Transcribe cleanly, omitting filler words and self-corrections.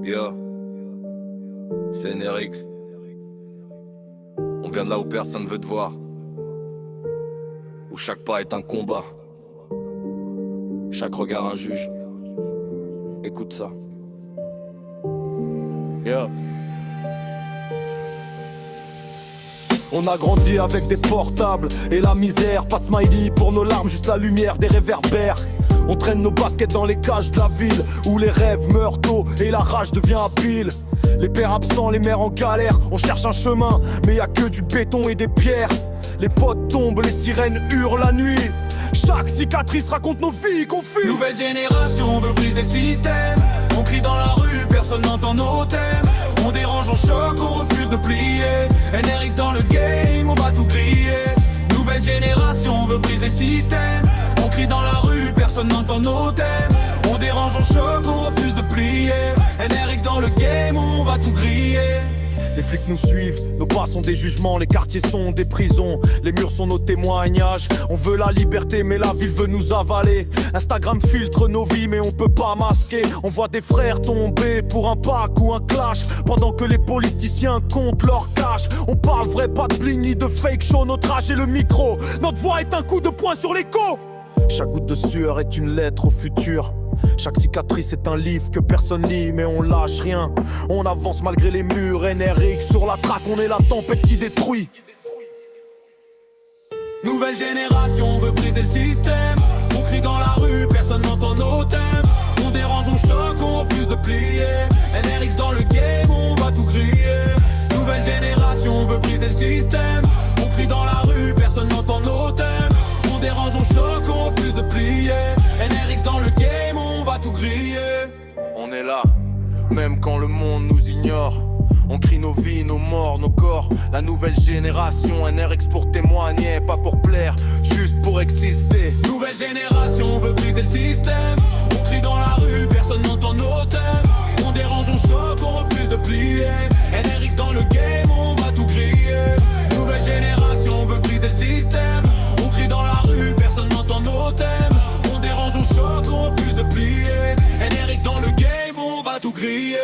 Yo, c'est NRX. On vient de là où personne veut te voir, où chaque pas est un combat, chaque regard un juge. Écoute ça. Yo. On a grandi avec des portables et la misère. Pas de smiley pour nos larmes, juste la lumière des réverbères. On traîne nos baskets dans les cages de la ville, où les rêves meurent tôt et la rage devient à pile. Les pères absents, les mères en galère. On cherche un chemin, mais y a que du béton et des pierres. Les potes tombent, les sirènes hurlent la nuit. Chaque cicatrice raconte nos vies confuses. Nouvelle génération, on veut briser le système. On crie dans la rue, personne n'entend nos thèmes. On dérange, on choque, on refuse de plier. NRX dans le game, on va tout griller. Nouvelle génération, on veut briser le système. On crie dans la rue, personne n'entend nos thèmes. On dérange, on choque, on refuse de plier. NRX dans le game, on va tout griller. Les flics nous suivent, nos pas sont des jugements, les quartiers sont des prisons, les murs sont nos témoignages. On veut la liberté mais la ville veut nous avaler. Instagram filtre nos vies mais on peut pas masquer. On voit des frères tomber pour un pack ou un clash, pendant que les politiciens comptent leur cash. On parle vrai, pas de bling ni de fake show, notre âge et le micro. Notre voix est un coup de poing sur l'écho. Chaque goutte de sueur est une lettre au futur. Chaque cicatrice est un livre que personne lit, mais on lâche rien. On avance malgré les murs, NRX sur la traque, on est la tempête qui détruit. Nouvelle génération, on veut briser le système. On crie dans la rue, personne n'entend nos thèmes. On dérange, on choque, on refuse de plier. NRX dans le game, on va tout griller. Nouvelle génération, on veut briser le système. On crie dans la rue, personne n'entend nos thèmes. On dérange, on choque, on refuse de plier. NRX dans le game, on va tout griller. On est là, même quand le monde nous ignore. On crie nos vies, nos morts, nos corps. La nouvelle génération, NRX pour témoigner, pas pour plaire, juste pour exister. Nouvelle génération, on veut briser le système. On crie dans la rue, personne n'entend nos thèmes. On dérange, on choque, on refuse de plier. NRX dans le game, on va tout griller. Nouvelle génération, on veut briser le système. On crie dans la rue, personne n'entend nos thèmes. On dérange, on choque, on refuse de plier. NRX dans le game, on va tout griller.